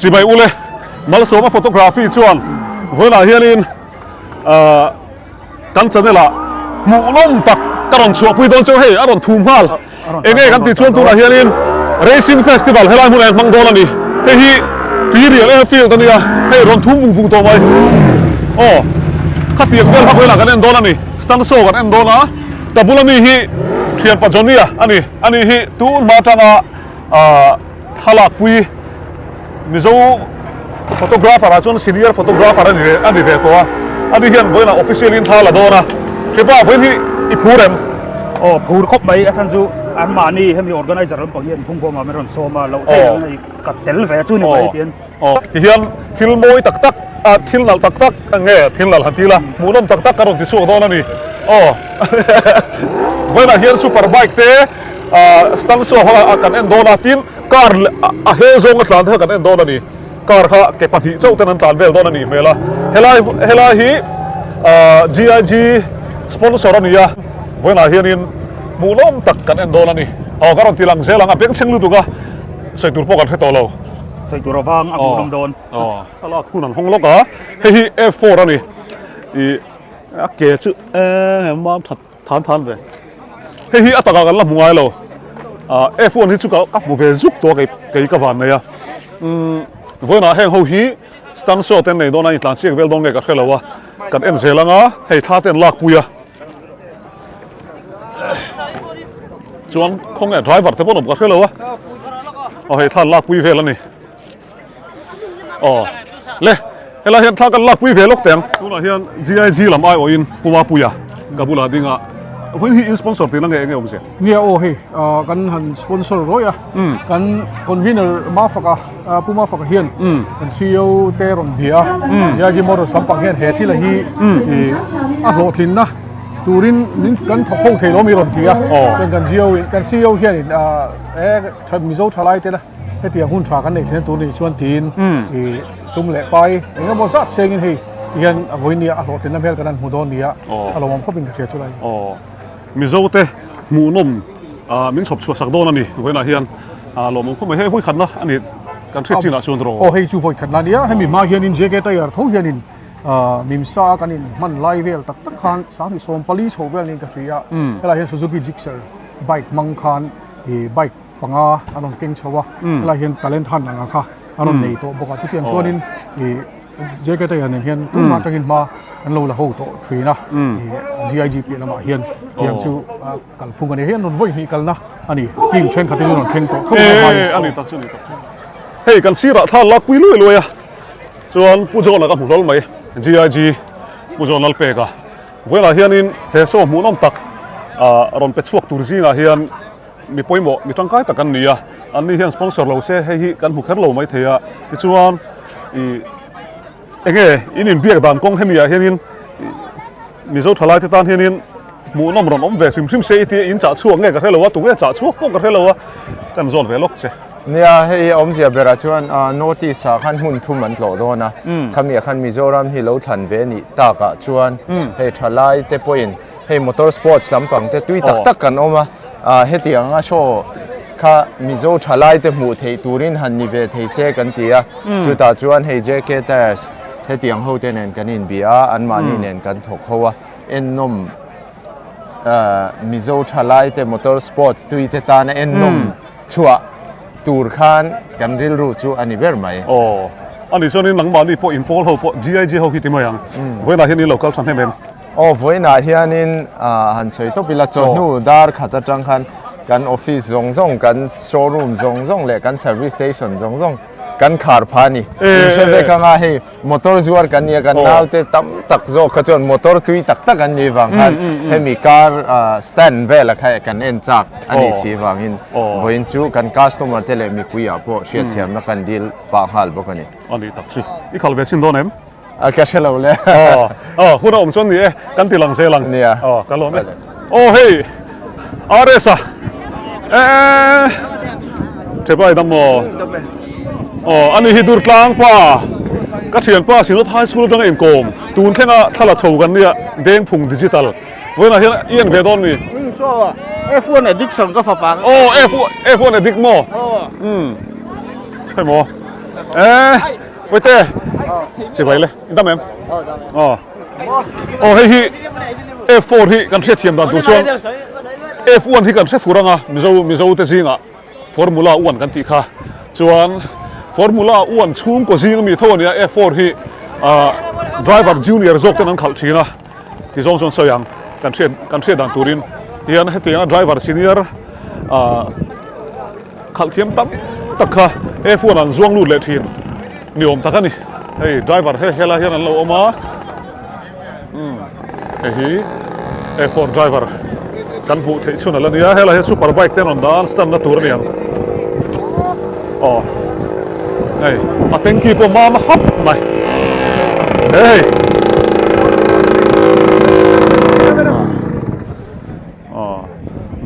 จีไปอุเลยมาลสมาโฟโตกราฟีชวนวันไหนเฮียนินกันจะนี่ละหมู่ล้มตักกระดอนชัวพุยโดนเจ้าเฮอรอนทุ่มฮัลเองกันติดชวนตัวเฮียนินเรซิ่งเฟสติวัลเฮลัยมุนเองมังโดนนี่เฮ้ยปีเรียลเอฟิลตอนนี้เฮ้ยรอนทุ่มฟุ้งตัวไปโอ้ขัดเตียงเวลพักเวลากันเอ็นโดนนี่สตันโซกันเอ็นโดนนะแต่บุลนี่ฮีเทียนปัจจุบันนี่อันนี้ฮีตูนมาจังทลากปุยมิโซโฟโตกราฟาร์จนซีเนียร์โฟโตกราฟาร์อันนี้เด็กตัวอันนี้เห็นวันน่ะออฟฟิเชียลอินทาลาโดนะใช่ป่ะเพื่อนที่อีพูดเอ็มโอ้พูดครบไปอาจารย์จูอันมานี่ให้มีออร์แกไนเซอร์เราปะเฮียนพุ่งพอมาไม่รอนโซมาเราเองกัดเตลเฟจูนี่ไปเฮียนเฮียนทิลโมยตักตักทิลนัลตักตักเงี้ยทิลนัลฮันทีละมูลมตักตักกระโดดที่สุดโดนนี่วันน่ะเฮียนซูเปอร์ไบค์เต้สตันโซ่เขากันเอ็นโดนาทินการเฮซงกันหลานเท่ากันเอ็นโดนานี่การเขาเก็บปัญหาเจ้าเต้นตันเวลโดนานี่เมล่าเฮลาฮีGIG สปอนเซอร์นี่ยะวันน่ะเฮียนินมูลมตักกันเอ็นโดนานี่การันตีหลังเซลังเพียงเชิงลุตุกะใส่ตัวพวกกันให้โตเราใส่ตัวระวังอากูโดนอะไรคุณนั่นห้องล็อกอ่ะเฮ้ย F4 นี่เก๋ชื่อมาทันเลยเฮ้ยอัตตากันละมัวเราF1 นี่ชุกกับบุเวซุกตัวกับกับวันเนี่ยวันน่ะเฮงเขาฮีสตันโซเต้นในโดนนั่นตั้งเสียงเวลดงเกกับเขาว่ากันเอ็นเซลังอ่ะเฮ้ยท่าเต้นลากปุยอ่ะชวนคงไงไดรเวอร์เทปนกับเขาว่าเฮ้ยท่าลากปุยเวลนี่เล่เฮล่าเห็นท่ากันลากปุยเวลกแต่งตัวน่ะเห็น GIG ลำไอโออินปัวปุยอ่ะกับบุลาดิงอ่ะวันนี้อินสปอนเซอร์ตีนั่งเองผมเสียเนี่ยโอ้เฮ้กันหันสปอนเซอร์ร้อยอ่ะกันคอนวีเนอร์มาฟักผู้มาฟักเฮียนกันซีอีโอเตรอนเบียGIGมอเตอร์สัมปักเฮียนเหตุที่ละฮีโหลทินนะตูรินนี่กันทงเทโลมีรอนเทียส่วนกันซีอีโอเฮียนทำมิโซทลายเตละให้เตียงหุ้นชากันในที่ตัวนี้ชวนทีนซุ่มเละไปอย่างนั้นบริษัทเซ็งให้เฮียนวันนี้โหลทินน้ำเพลกันนั้นหูโดนเดียเรามองเขาเป็นเทียจุไรมิโซเตหมูนุ่มมิ้นชอบชัวสักโดนนี่เว้ยนะเฮียนลมก็ไม่ให้พูดขันนะอันนี้การเทรดจีน่าชวนรอโอ้ให้ชูพูดขันนะเนี่ยให้มีมาเฮียนินเจเกตายร์ทุ่งเฮียนินมิมซากันนินมันไล่เวลตักขันสามีส่งปลีโชว์เวลนินกับเฮียเวลาเฮียซูซูกิจิกเซอร์ไบค์มังคันไบค์ปังอาอันนั้นเก่งชัวเวลาเฮียนตะเลนทันนังค่ะอันนั้นในตัวบอกว่าจุดเทียนชวนนินเจเกตายร์เนี่ยเฮียนตุ้มมาจังหินมาอันเราละหูโตทรีนะGIG เปลี่ยนมาเฮียนยังชูกันพุ่งกันเฮียนนนวิ่งกันนะอันนี้ทีมเทรนขัดที่นนเทรนโตอันนี้ตักชื่อเฮ้ยกันซีระท่าลักวิลุยเลยอ่ะส่วนผู้ชมนะครับผมรู้ไหม GIG ผู้ชมนั่นเปกะเวลาเฮียนินเฮโซหมูน้ำตักรอนเป็ดชวกตุรซีนะเฮียนมีปอยหมอมีตั้งใกล้ตักกันนี่อ่ะอันนี้เฮียนสปอนเซอร์เราเซ่ให้กันหูแค่เราไม่เทียที่ส่วนเองอินินเบียกด่านกงให้มีเฮียนินมิโซทลายที่ตานเฮียนินหมูน้ำร้อนเวซิมเสียที่อินจ่าช่วงเงี้ยกับเฮลว่าตัวเงี้ยจ่าช่วงพวกกับเฮลว่ากันโซนเวลกเช่เนี่ยให้อมเสียเบราชวนโน้ติสขันหุ่นทุ่มมันโหลดนะขมีขันมิโซรัมฮิโลทันเวนิตากะชวนให้ทลายเตปอยน์ให้มอเตอร์สปอร์ตลำปังเตตุยตักกันออกมาให้เตียงโชว์ข้ามิโซทลายเตหมูเทตูรินหันนิเวศเทเซกันเตียจุดตาชวนให้เจเกเตสให้เตียงเขาเตนกันอินเบียอันมานี่เนนกันถกเขาว่าเอ็นนมมิโซทลายเตมอเตอร์สปอร์ตตุยเตตานเอ็นนมชัวตูร์ขันกันริลรูจูอันนี้เบอร์ไหมอันนี้ส่วนนี้หลังบ้านนี่พออินโพลเขาพอ GIG เขาคิดมาอย่างเวลาเฮียนี่เราเข้าชั้นให้เป็นเวลาเฮียนี่หันสวยตัวพิลาจนูดาร์ขัดจังขันกันออฟฟิศซงกันโชว์รูมซงเลยกันเซอร์วิสสเตชันซงกันคาร์พานี่เช่นเดียวกันให้มอเตอร์จวดกันเนี่ยกันน้าวเตตั้มตักโจกจนมอเตอร์ตุยตักกันนี่ฟังกันให้มีการสแตนเวลใครกันเอ็นจักอันนี้สิฟังหินวันจูกันคัสตอมเทเลมีคุยอ่ะพอเชียร์เทียมนักกันดีลบางฮัลบอกกันนี่อันนี้ตักชื่ออีกขอเวสินโดนเอ็มแค่เชลล์เลยคุณเอาผมส่วนนี้กันตีหลังเซลังเนี่ยกันลงไหมเฮ้ยอาร์เอสอะเจ็บไปตั้งโมอันนี้ฮิดูร์กลางป่ะก็เทียนป่ะสินค้าไทยสกุลจังเอ็มโกมตูนแค่น่ะถ้าเราโชว์กันเนี่ยเด้งพุ่งดิจิตอลเวลาเห็นเอียนเวดอนนี่ชัวร์F1 Addiction ก็ฝาปังF1 Addict โม่ใช่ไหม ไว้เต้สิไปเลยอินตามแมมอ๋อโอ้เฮ้ย F4 ที่กันเสียเทียมดันตัวช่วง F1 ที่กันเสียฟูรังอ่ะมิโซเตซิงอ่ะฟอร์มูล่าอ้วนกันตีค่ะส่วนฟอร์มูล่าอ้วนชุ่มกว่าซิงมีเท่านี้ F4 ที่driver junior จบแต่นั้นขับทีนะที่ส่งเสียงกันเสียดันตัวรินที่อันให้ที่อัน driver senior ขับเทียมตั้มตักค่ะ F1 นั้นช่วงนู่นเลยทีนิยมตักนี่เฮ้ย driverเฮ้ยเฮล่าเฮนั่นเราออกมาเฮ้ย F4 driver กันผู้ที่สุดนั่นเนี่ยเฮล่าเฮ Superbike เต้นอันนั้นสแตนด์ตัวนี้อ๋อเฮ้ยมาเต็งกีบมาฮับไหมเฮ้ย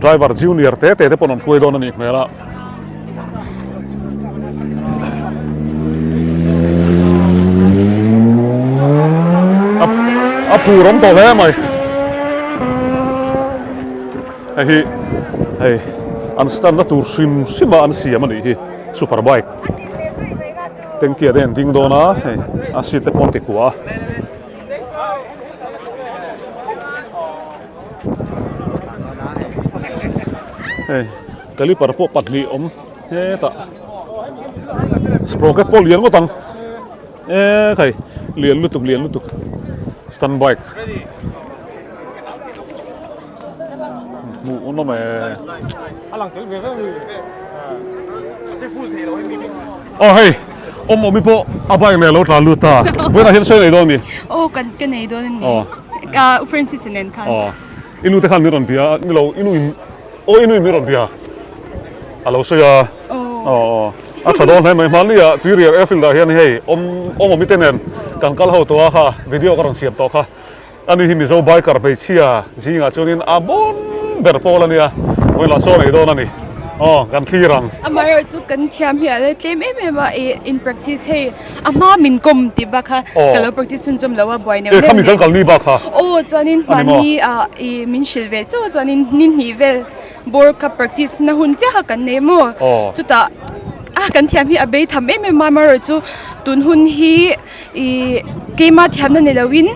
driver junior เต้ปนนช่วยโดนนี่เมื่อละผู้ร้องต่อแพ้ไหมเฮ้ยอันสแตนด์ตัวซิมอันเสียมันนี่ Superbike เต็งเกียร์เด่นดิ้งโดนะเฮ้ยอาศิเตปอนติกัวเฮ้ยกะลิปาร์โปปัดลีอมเฮ้ตะสโปรเกตโปเลียนก็ตังใครเลียนลุตุกสแตนด์ไบค์หมูน้องแม่อ๋อเฮ้ยอมมิโปอาบายเนี่ยเราทาลุตาเวลาเห็นเสื้อในโดนนี่โอ้กันในโดนนี่ฟรานซิสเนนคันอ๋ออินูเตคันมิรอนเปียนี่เราอินูมิรอนเปียเราเสียอ๋อถ้าโดนให้ไหมมันนี่ตีเรียร์Airfieldเห็นให้อมมิเตเนนกันกัลเข้าตัวค่ะวิดีโอกันเสียบต่อค่ะอันนี้ที่มิโซบายกับไปเชียจริงอ่ะจนอาบอนเบอร์โปแล้วเนี่ยเวลาโซนในโดนนี่อ๋อกันขี้รังมาจุกันเทียมเหียเลยเต็มมาin practice ให้มามินกลมติบักค่ะก็เรา practice สุนจมแล้วว่าบ่อยเนี่ยข้ามีกันกันนี่บักค่ะโอ้จานินมันนี่มินชิลเวจจานินนินนิเวลบอร์กับ practice นะหุ่นเจ้ากันเนี่ยมั้งจุดกันเทียมที่อาเบย์ทำมาจูตุนหุ่นที่เกมมาเทียมนั่นเลยวิน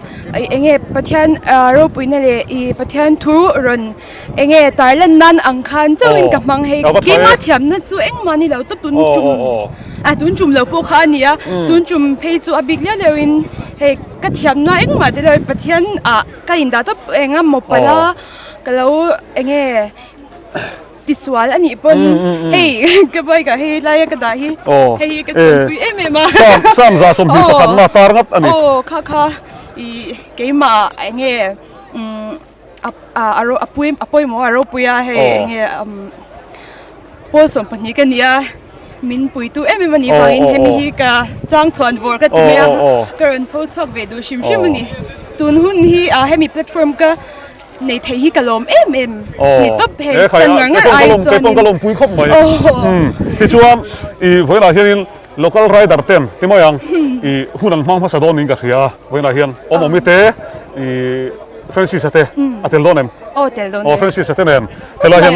เองประเทศรูปนั่นเลยประเทศทูรันเองตายเล่นนั่นอังคารเจ้าวินกับมังเฮเกมมาเทียมนั่นจูเองมานี่เราต้องตุนจุ่มเราพวกเขาเนี่ยตุนจุ่มเพย์จูอาบิกเลี้ยเลยวินเฮก็เทียมนั่นเองมาแต่เราประเทศก็อินดาต้องเองหมดไปแล้วก็เราเองติดสวรรค์อันนี้ปนเฮ้ยก็ไปกับเฮ้ยไล่ก็ได้เฮ้ยก็ชวนคุยมาซ้ำจะสมบูรณ์กันมาตาร์งัดอันนี้ค่ะเกมมาเงี้ยอารมณ์ปุยหมออารมณ์ปุยเฮ้ยเงี้ยพอสมปนิกันเนี่ยมินปุยตัวมันนี่ฟังอินเทมิฮิกาจ้างชวนวอร์ก็ตัวเนี้ยก็เรนโพสต์ชอบเวดูชิมมันนี่ตุนหุ่นที่ให้มีแพลตฟอร์มก็ในไทยฮิกะลมนี่ต้องเพจตั้งงานไอจวนนี่กะลมปุยครบไหมที่ช่วงเวลาเห็น local rider เต็มที่มาอย่างหุ่นนั้นมั่งภาษาโดนนี่กับเสียเวลาเห็นมิเตฟรานซิสเตอเทลโดนเอ็มฟรานซิสเตเอ็มเวลาเห็น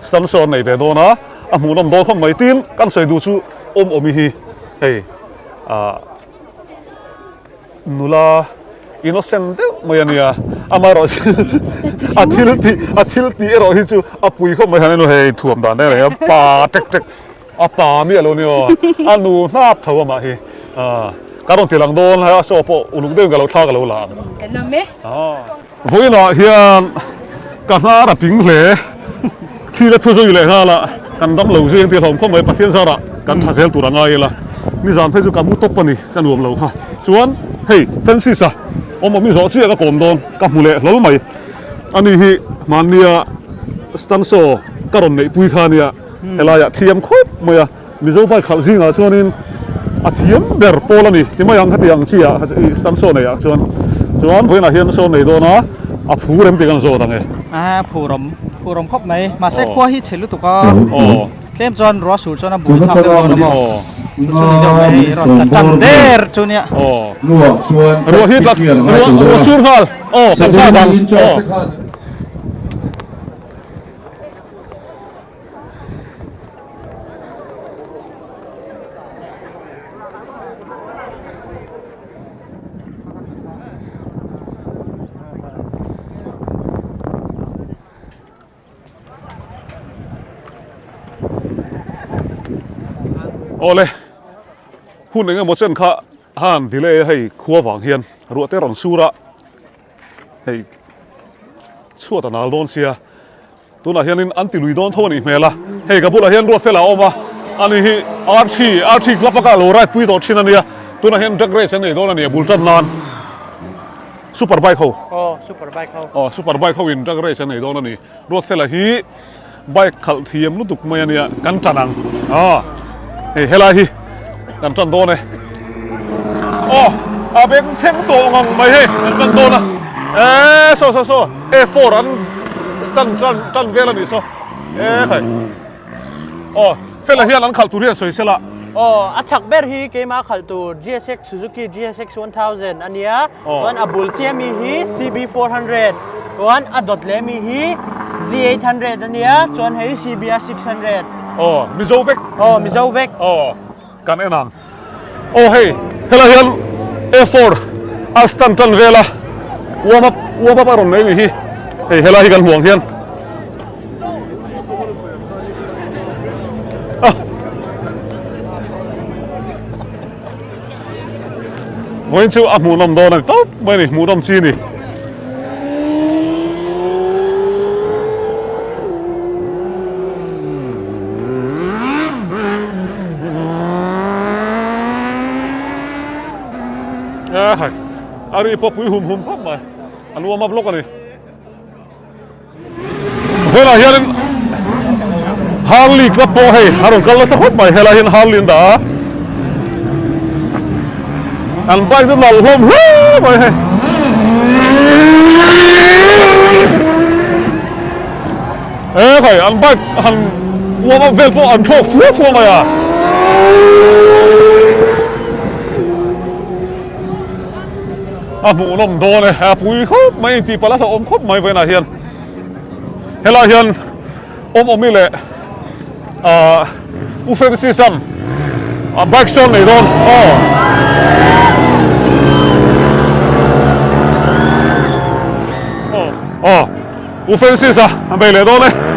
สตันโซนในเวโดนะหมูน้ำโดนเข้าไม่ตีนกันใส่ดูชูมิฮีเฮ้ยนุลาinnocent maya niya amaro athilti ero hi chu apui kho mai hanen he thuam dan ne pa tek apa mi alo ni anu nap thawa ma hi karon tilang don ha so po uluk de galo tha galo la kan no me voi na hian ka na ra ping hle thi la thu zo le na la kan dam lo jeng ti hlom kho mai pathian sa ra kan thasel tu ra ngai la ni zan phe chu ka mu tok pani kan nuam lo kha chuan hei Francisมิโซชื่อก็กลมโดนกับมูเล่แล้วไหมอันนี้ฮิมันเนี่ยสตันโซก็รอนในปุยคาเนี่ยอะไรอะเทียมคุบเมื่อมิโซไปขับซิงอ่ะส่วนนี้เทียมเบอร์โปลนี่ที่ไม่ยังขัดยังเชียสตันโซเนี่ยส่วนเพื่อนเห็นโซนในโดนะผูเริ่มตีกันโซดังไงผูรมครบไหมมาเซ็ตขั้วฮิตเชลุตุก็เล่มจอนรัวสูตรจอนบุญทำได้แล้วนะช่วงนี้เดี๋ยวไปรถจัดเดร์ช่วงนี้รัวฮิตละรัวสูตรฮัลสัมภาษณ์ดัง ole hun enge mo chen kha han delay hei khuwa wang hian ruate ron sura hei chuata nal don sia tuna hianin anti lui don thoni mela hei kabula hian ruat fela oma ani hi R3 klapaka lo right pui do thina nia tuna hian drag race nei don ani bultan nan Superbike ho Superbike ho in drag race nei don ani ruat fela hi bike khal thiam lu tuk mai ania kan chanang hei hela hi kan chan do ne bên xem tổ ngon mày hey chân đôn à so E4 ăn chân về là đi so phải phải là hiện ăn khảo tủ riêng soi xe lạ achak ber hi ke ma khaltu GSX Suzuki GSX 1000 ania wan abul chemi hi CB400 wan adot le mi hi Z800 ania chon hei CBR 600 Mizovec kan enang hey hela hian E4 Aston tan vela warm up aron nei hi hei hela hi kan huang hian Ngoin chu a hmuhnawm dawn ani top mai ni hmuhnawm chi ni hai ari popui hum khop mai an warm up lok ani vela hian Harley club po hei aron kal sa khop mai hela hian Harley da an bike rất là hôm mày hey phải an bike han warm up vel po an thok phua mày à hmuhnawm dawn ne pui khop mai ti pala tha om khop mai vena hian hela hian omi le u fancy sam bike shop nei dawn u fancy sa bei le dawn ne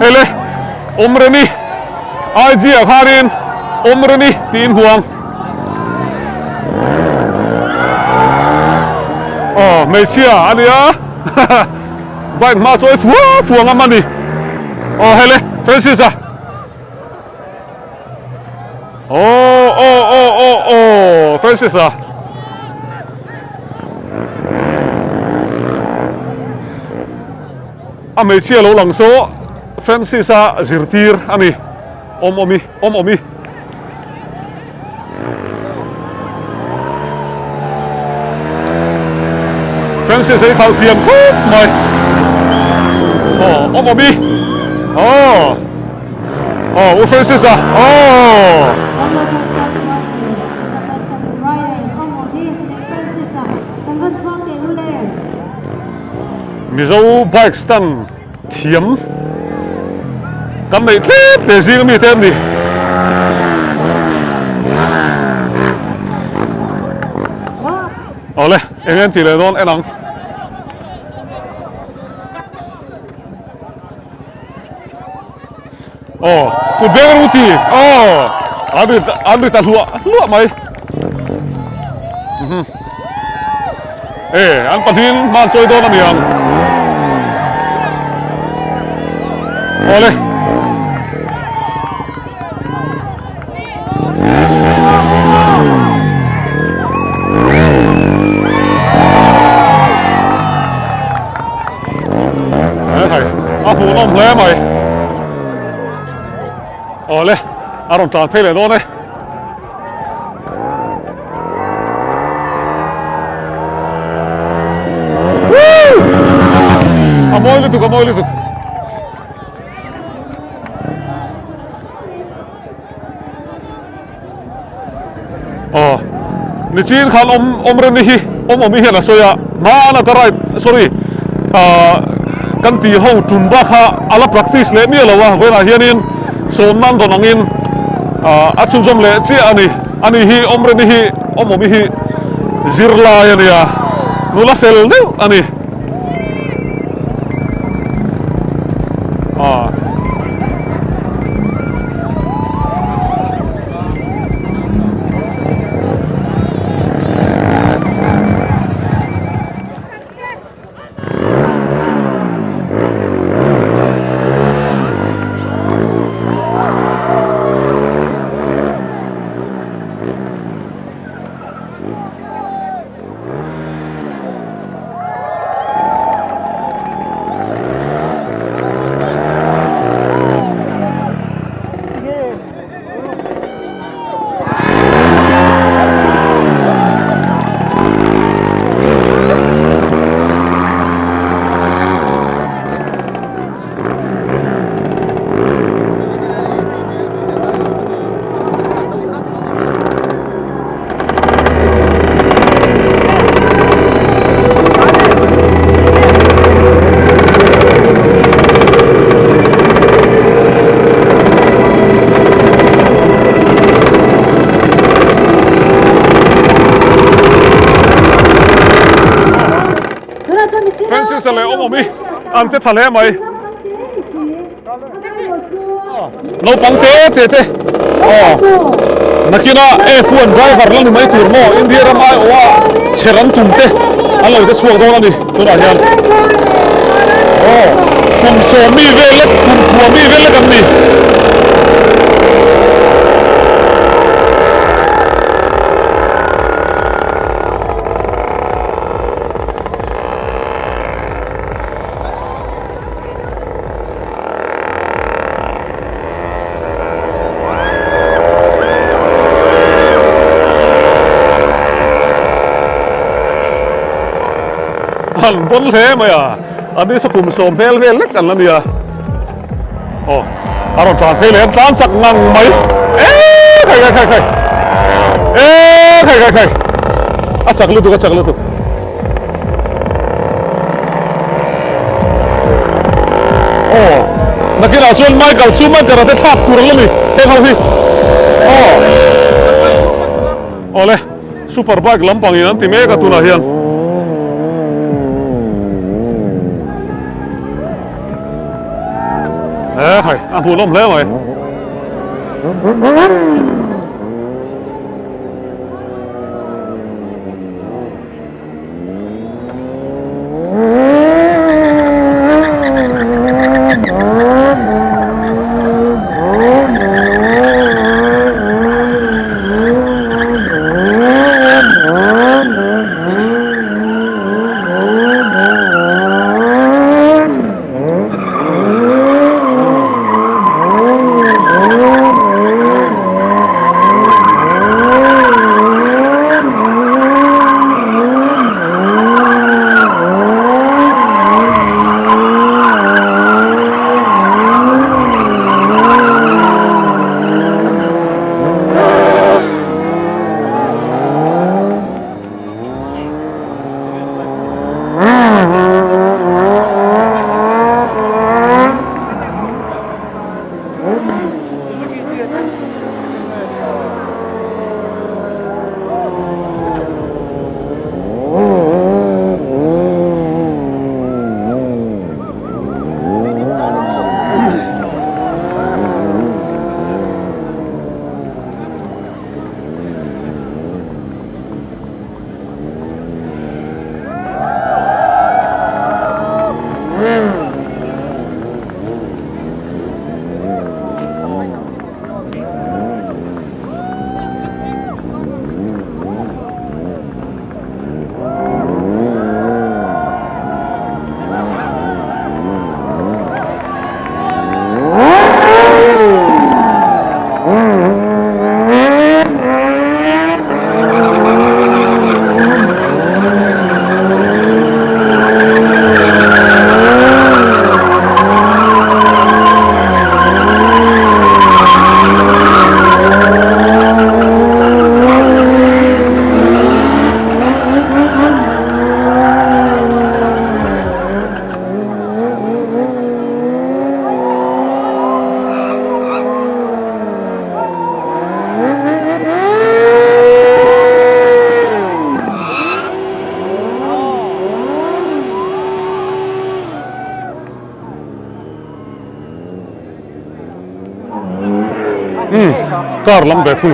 hele omreni IG akharin omreni tin huang mei chia ania bike ma choi fuang amani hele Francis à Francis à mei chia lo lang so Francis zirtir ani omi Francis ấy khảo thiền mày omi Francis Mizo bike stand thiếm Cầm này thế để gì có mi thêm đi lên em tỷ lệ đón em nắng tụi bé cái ruti ăn được tạt lụa mày ăn patin man chơi đón làm gì lên hmuhnawm hle mày le aron tlan phei le dawn ne moi lutuk ni chin khan omren ni hi omi hian a soya ma na karai sorry kan ti ho tumba kha ala practice le mi lawa vena hianin somnan donangin achumjom le chi ani hi omren ni hi omi hi zirla ya ni ya nula fel ne ani anh sẽ thằng em mày lâu bóng té nãy kia F1 driver lần mấy tuổi mò India ra mai Cheraw tụm té anh lấy cái xuồng đâu anh đi chỗ nào nhỉ cùng số mi về lết cùng thua mi về lết anh đi anh bún thế mày anh đi sắp cùng sôm phèn phèn lếtกันแล้วเนี่ยanhรถทางเพลนตามสักงังไหมใครจักlu tuhนักกีฬาส่วนไมเคิลซูมันจะได้ทับกูแล้วนี่เฮ้ยเขาพี่เลยซูเปอร์ไบค์ลำปังอย่างนั้นที่เมฆตัวน่ะเฮียนใครพูดล้มแล้วไหม car lam ve thu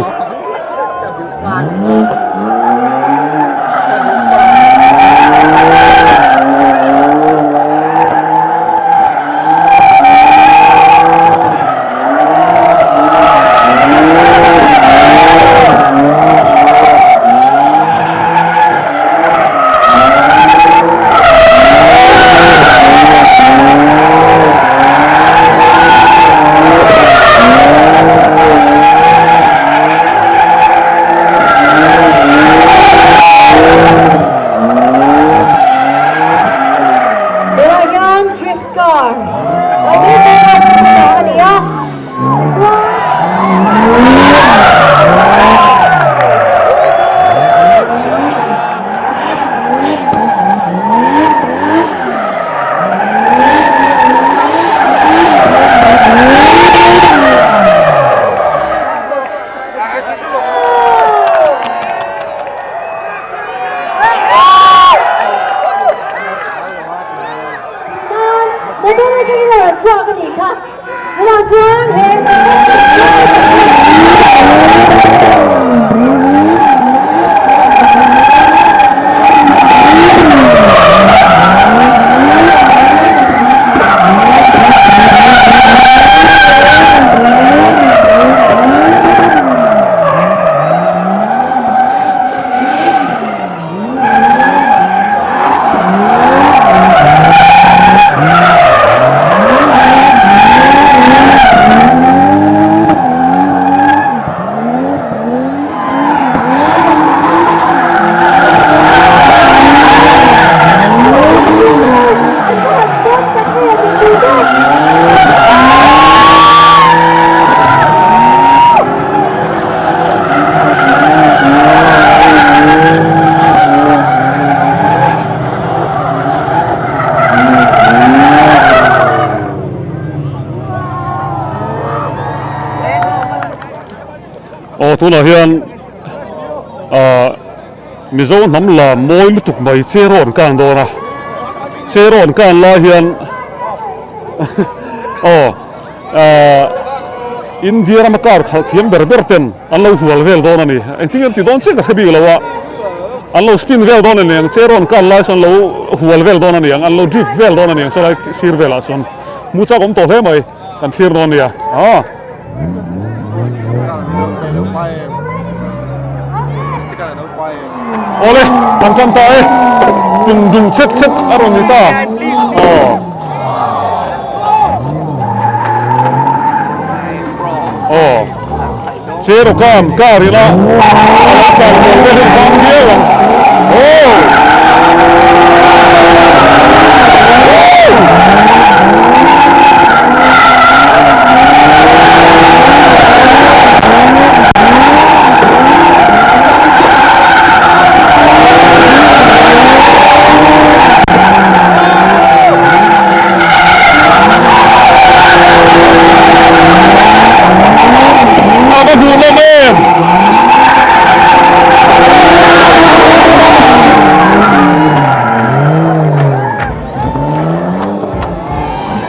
tu là hiền Mizoram nắm là môi lít tục mày Cheraw càng đồ na Cheraw càng là hiền India mà car thiêm berberten anh lâu hual vel đó nè anh tiếng thì đón xe cái bị là wa anh lâu spin vel đó nè Cheraw càng là anh lâu hual vel đó nè anh lâu drift vel đó nè sẽ là sir vel à son mua chắc cũng tổ thế mày cần thiêm đó nè Ole, tantan tae, dum cek aron kita. Cheraw kam karina, alat boleh ham dia bang.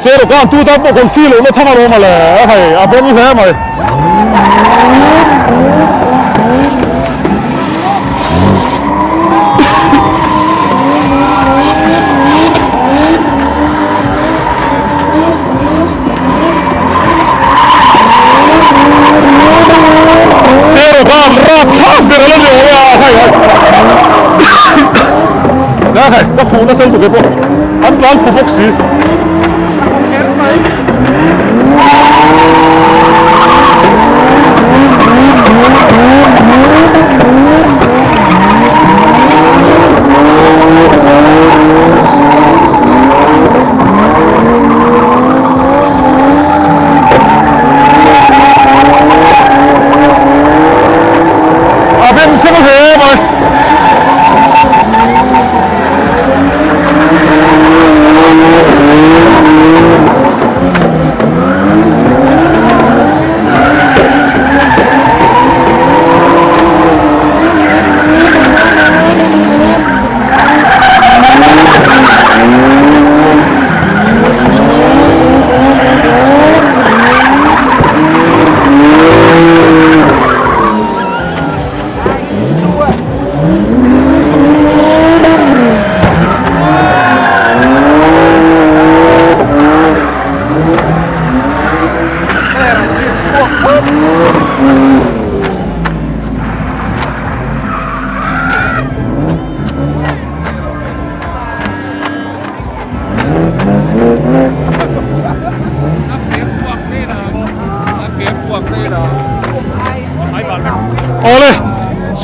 Cheraw kan tu tak pokok filo lo thang aro male, hai abon le mai. Cheraw kan rap thang berala le ya, hai. Dah hai, tak phone sel tu ke pun. An plan pupuk si. Abim sino he mai.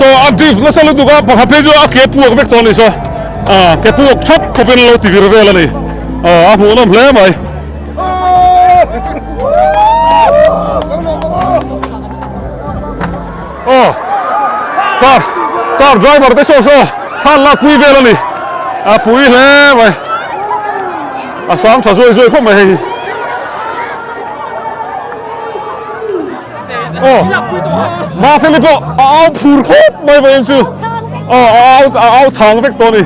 so adif na salu tu ka pakhape jo a ke puak vek ton ni so ke puak chop khopen lo ti vir vel ani a hmuhnawm hle mai tar driver te so than la pui vel ani a pui hle mai a sam tha zoi khom maiมาฟิลิปโปเอาผูกครบไม่ไปยังจูเอาช้างเวกตัวนี้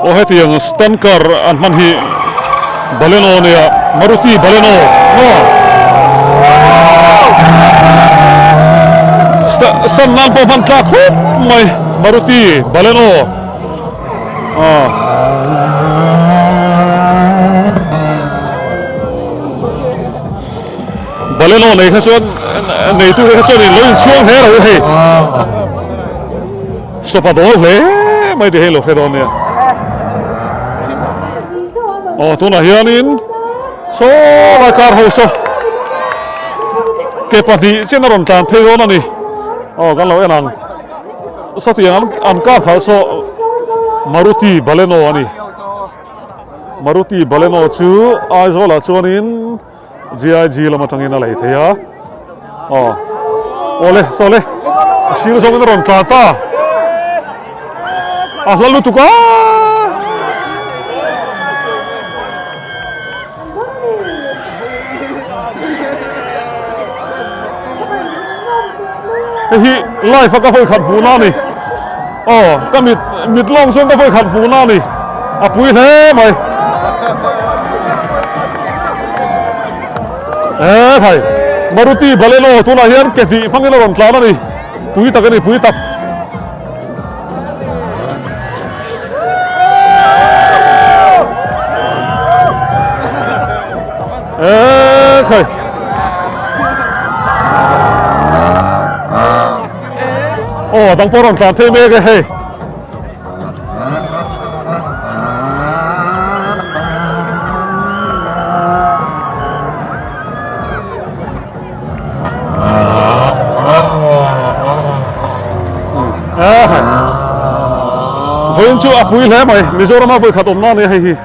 โอ้เฮตียังสตันการ์อันมันฮีบาเลโนเนี่ยมารุตีบาเลโนสตันนั่งพอพันคลาคุบไม่มารุตีบาเลโนบาเลโนในข้าส่วนในตู้ข้าส่วนนี่เราช่วงเฮเราเฮสปาโดเลยไม่ได้เฮโลเฮโดเนี่ยตัวน่ะเฮียนินโซ่รายการโฮโซเก็บปฏิเช่นนรนจานเพโรนั่นนี่กันเราเอ็นังสติยังอันก้าเขาโซมารุตีบาเลโนอันนี้มารุตีบาเลโนชื่อไอโซล่าชวนิน GIG ละมาจังเงินอะไรเทียโอเล่โซเล่ชิลโซกันนรนจานตาแล้วลูกตุก้าฮีไล่ฟักก็ไฟขัดหูน้านี่ก็มิดล่องส่วนก็ไฟขัดหูน้านี่ปุ้ยเท่ไหมไทยมารุตีบาเลโนตัวน่ะเฮียนเก็บดีพังเงินรอนกลางนั่นนี่ปุ้ยตักกันนี่ปุ้ยตักไทยต้องปรนการเทเมกเฮ้เฮ้ยชูอาปุยแล้วไหมมิโซรามาไปขัดอมน้าเนี่ยเฮ้ย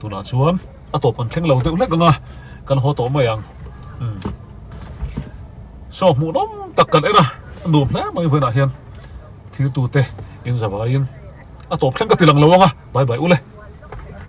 ตัวน่ะชวนตัวพันแข็งเราเด็กเล็กกันนะกันหัวโตมาอย่างชอบหมูน้องตักกันเองนะดูแม่ไม่เพื่อนอาเฮียนที่ตัวเตะอินสบายอินตัวแข็งก็ตีหลังเราวะบายบายอุ้เลย